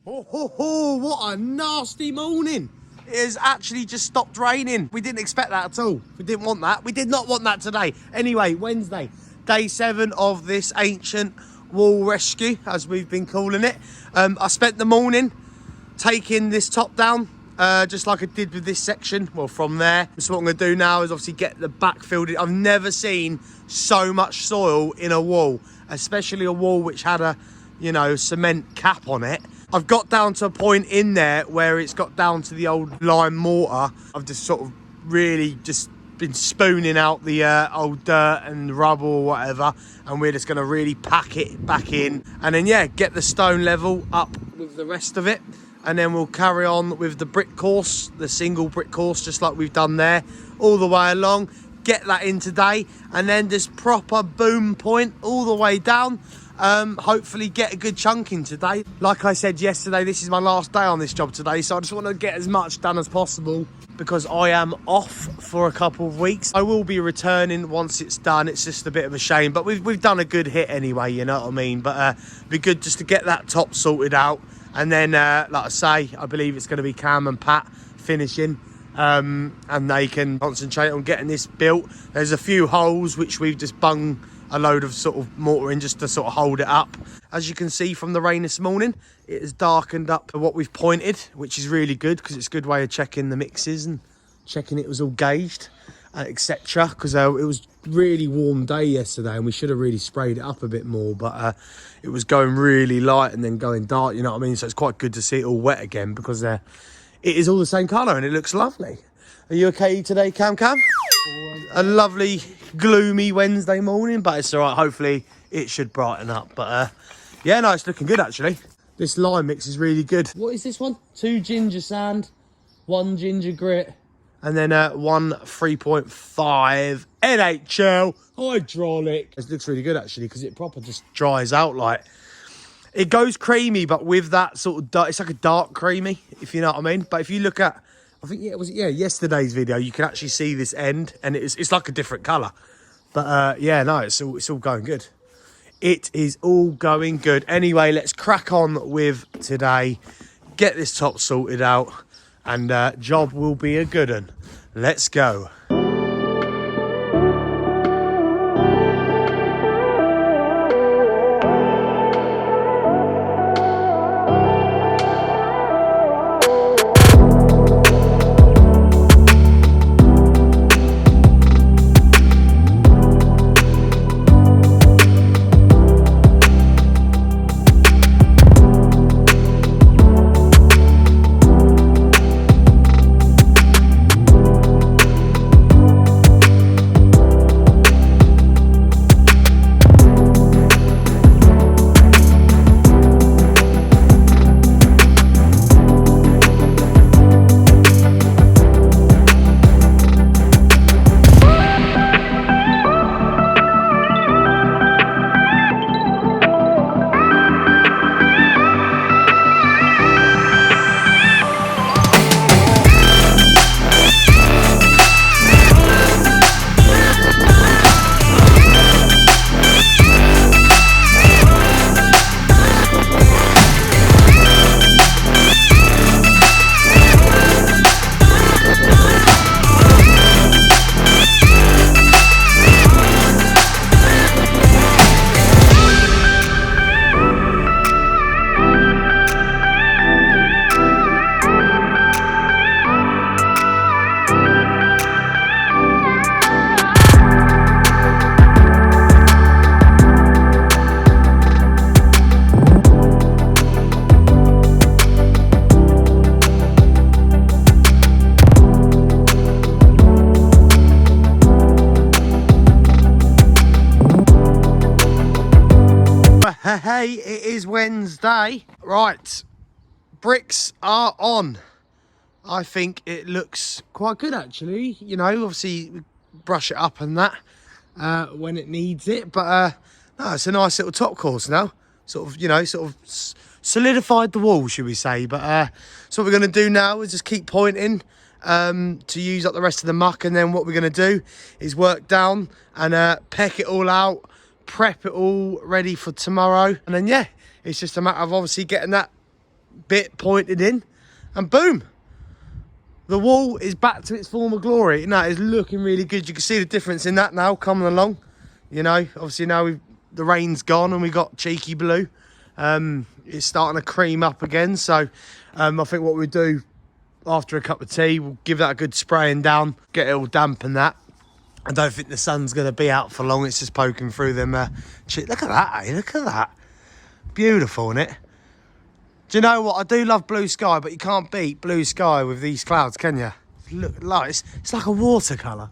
Oh, ho, ho, what a nasty morning. It has actually just stopped raining. We didn't expect that at all. We didn't want that. We did not want that today. Anyway, Wednesday, day 7 of this ancient wall rescue, as we've been calling it. I spent the morning taking this top down, just like I did with this section. Well, from there. So what I'm going to do now is obviously get the back filled in. I've never seen so much soil in a wall, especially a wall which had a, you know, cement cap on it. I've got down to a point in there where it's got down to the old lime mortar. I've just sort of really just been spooning out the old dirt and rubble or whatever, and we're just going to really pack it back in, and then yeah, get the stone level up with the rest of it, and then we'll carry on with the brick course, the single brick course, just like we've done there, all the way along. Get that in today, and then just proper boom point all the way down. Hopefully get a good chunk in today. Like I said yesterday, this is my last day on this job today, so I just want to get as much done as possible because I am off for a couple of weeks. I will be returning once it's done. It's just a bit of a shame, but we've done a good hit anyway, you know what I mean? But it'd be good just to get that top sorted out, and then like I say, I believe it's going to be Cam and Pat finishing, and they can concentrate on getting this built. There's a few holes which we've just bung a load of sort of mortar in just to sort of hold it up. As you can see from the rain this morning, it has darkened up what we've pointed, which is really good because it's a good way of checking the mixes and checking it was all gauged, etc. Because it was really warm day yesterday and we should have really sprayed it up a bit more, but it was going really light and then going dark, you know what I mean? So it's quite good to see it all wet again because it is all the same colour and it looks lovely. Are you okay today, Cam? A lovely gloomy Wednesday morning, but it's all right. Hopefully it should brighten up, but yeah, no, it's looking good actually. This lime mix is really good. What is this one? 2 ginger sand, 1 ginger grit, and then 1 3.5 NHL hydraulic. It looks really good actually because it proper just dries out. Like, it goes creamy, but with that sort of dark, it's like a dark creamy, if you know what I mean. But if you look at, I think yesterday's video, you can actually see this end, and it's like a different colour. But yeah, no, it's all going good. It is all going good. Anyway, let's crack on with today. Get this top sorted out, and job will be a good one. Let's go. Hey, it is Wednesday. Right, bricks are on. I think it looks quite good actually. You know, obviously we brush it up and that when it needs it, but no, it's a nice little top course now. Sort of, you know, sort of solidified the wall, should we say. But so what we're going to do now is just keep pointing to use up the rest of the muck, and then what we're going to do is work down and peck it all out, prep it all ready for tomorrow, and then yeah, it's just a matter of obviously getting that bit pointed in, and boom. The wall is back to its former glory. No, it's looking really good. You can see the difference in that now coming along. You know, obviously now the rain's gone and we got cheeky blue. It's starting to cream up again. So I think what we'll do after a cup of tea, we'll give that a good spraying down, get it all damp and that. I don't think the sun's going to be out for long. It's just poking through them. Look at that, eh? Look at that. Beautiful, isn't it? Do you know what? I do love blue sky, but you can't beat blue sky with these clouds, can you? Look, like it's like a watercolour.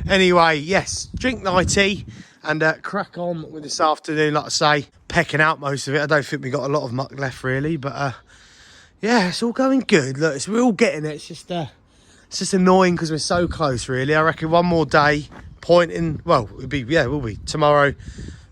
Anyway, yes, drink my tea and crack on with this afternoon. Like I say, pecking out most of it. I don't think we got a lot of muck left really, but yeah, it's all going good. Look, we're all getting it. It's just annoying because we're so close. Really, I reckon one more day pointing. Well, we'll be tomorrow.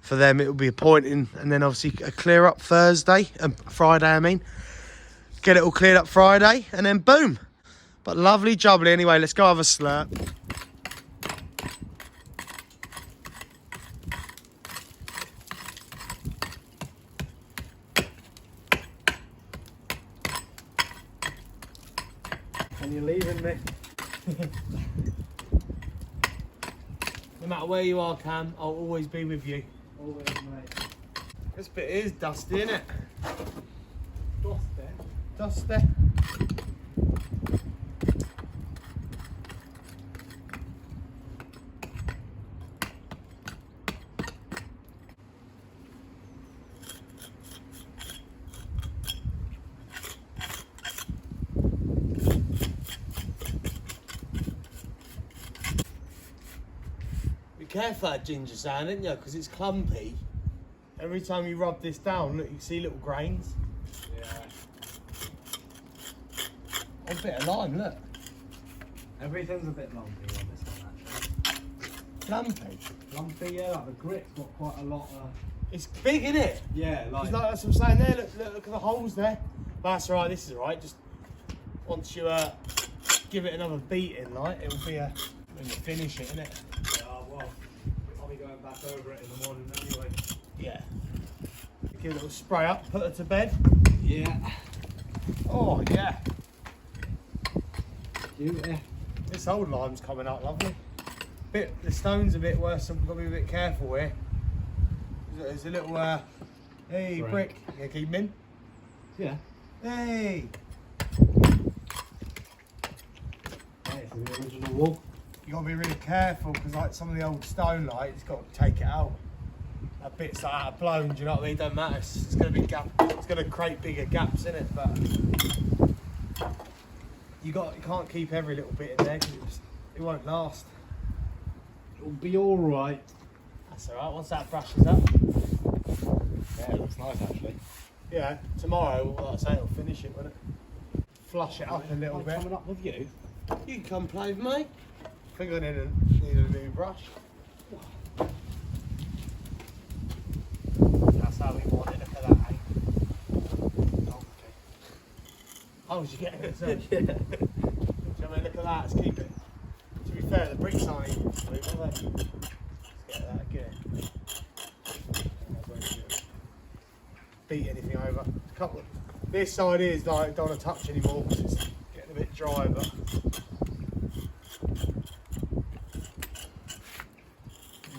For them, it will be a pointing, and then obviously a clear up Thursday and Friday. I mean, get it all cleared up Friday, and then boom. But lovely jubbly. Anyway, let's go have a slurp. And you're leaving me. No matter where you are, Cam, I'll always be with you. Always, mate. This bit is dusty, isn't it? Dusty. Dusty. Be careful that ginger sand, ain't you? Because it's clumpy. Every time you rub this down, look, you see little grains. Yeah. A bit of lime, look. Everything's a bit lumpy on this one, actually. Lumpy. Lumpy, yeah, like the grit's got quite a lot of... It's big, isn't it? Yeah, like... That's what I'm saying there. Look at the holes there. But that's all right, this is all right. Just once you give it another beating, like, it'll be when you finish it, innit? Yeah, well, I'll be going back over it in the morning anyway. Yeah. Give it a little spray up, put her to bed. Yeah. Oh, yeah. Beauty. This old lime's coming out lovely. The stone's a bit worse, so we've got to be a bit careful here. There's a little, hey, brick. You keep him in? Yeah. Hey. Hey, it's the original wall. You got to be really careful because, like, some of the old stone, like, it's got to take it out. That bit's like out of blown, do you know what I mean? Don't matter. It's going to be it's going to create bigger gaps in it, but you can't keep every little bit in there because it won't last. It'll be all right. That's all right. Once that brushes up. Yeah, it looks nice actually. Yeah. Tomorrow, like I say, it'll finish it, won't it? Flush it up a little bit. Coming up with you. You can come play with me. I think I need a new brush. That's how we want it. Look at that, eh? Oh, okay. Oh, did you get it? So, yeah. I mean, look at that. Let's keep it. To be fair, the bricks aren't even smooth, are they? Let's get that again. Beat anything over. This side is like don't want to touch anymore because it's getting a bit dry, but.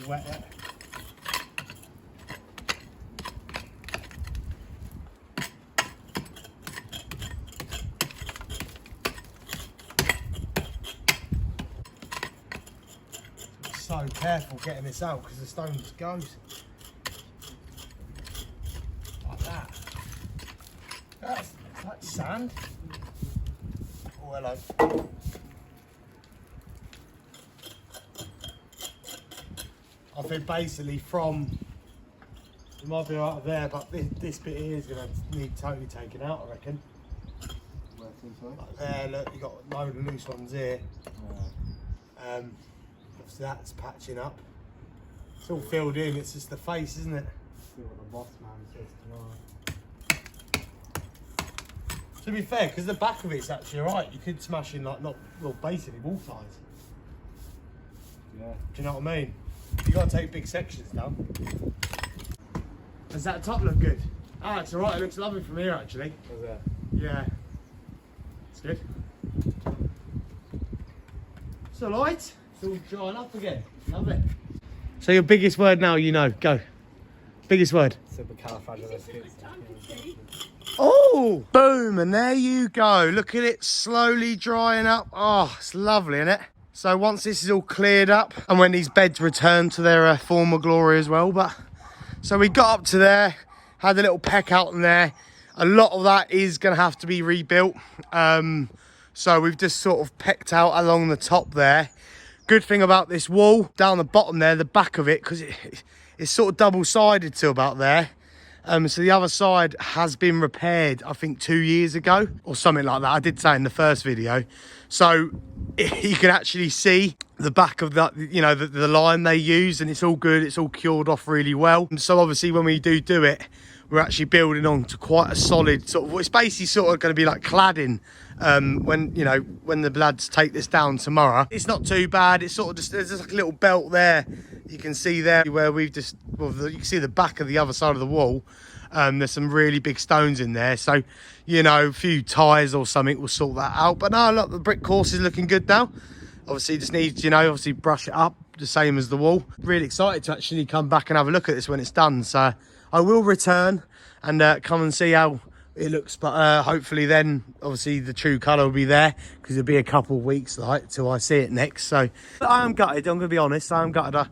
Wet it. So careful getting this out because the stone just goes like that. That's like sand. Oh, hello. I think basically from, it might be right there, but this bit here is going to need totally taken out, I reckon. Like there, look, you've got a load of loose ones here. Obviously that's patching up. It's all filled in, it's just the face, isn't it? See what the boss man says tomorrow. To be fair, because the back of it's actually alright, you could smash in like, basically wall ties. Yeah. Do you know what I mean? You got to take big sections down. Does that top look good? Oh, it's alright, it looks lovely from here actually. Is it? Yeah. It's good. It's all right. It's all drying up again. Love it. So your biggest word now, you know. Go. Biggest word. Supercalifragilistic. Oh, boom, and there you go. Look at it slowly drying up. Oh, it's lovely, isn't it? So once this is all cleared up, and when these beds return to their former glory as well, so we got up to there, had a little peck out in there. A lot of that is going to have to be rebuilt. So we've just sort of pecked out along the top there. Good thing about this wall, down the bottom there, the back of it, because it's sort of double-sided to about there. So the other side has been repaired, I think 2 years ago or something like that. I did say in the first video. So you can actually see the back of the, you know, the line they use, and it's all good. It's all cured off really well. And so obviously when we do it, we're actually building on to quite a solid sort of, it's basically sort of going to be like cladding when, you know, when the lads take this down tomorrow. It's not too bad. It's sort of just, there's just like a little belt there. You can see there where we've just, well, you can see the back of the other side of the wall. There's some really big stones in there. So, you know, a few ties or something will sort that out. But no, look, the brick course is looking good now. Obviously just needs, you know, obviously brush it up the same as the wall. Really excited to actually come back and have a look at this when it's done. So I will return and come and see how it looks, but hopefully then obviously the true colour will be there, because it'll be a couple of weeks like till I see it next. So I am gutted, I'm gonna be honest, I am gutted I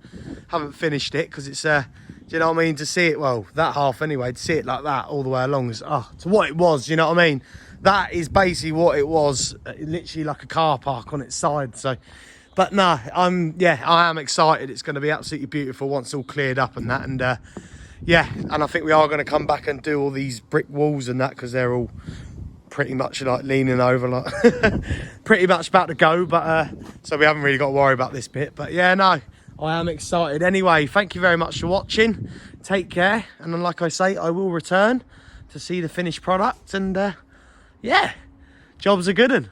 haven't finished it, because it's do you know what I mean, to see it, well, that half anyway, to see it like that all the way along is to what it was, you know what I mean. That is basically what it was, literally like a car park on its side. So but no, I am excited. It's going to be absolutely beautiful once it's all cleared up and that. And yeah, and I think we are going to come back and do all these brick walls and that, because they're all pretty much like leaning over, like pretty much about to go. But so we haven't really got to worry about this bit. But yeah, no, I am excited. Anyway, thank you very much for watching. Take care, and then, like I say, I will return to see the finished product. And yeah, job's a good one.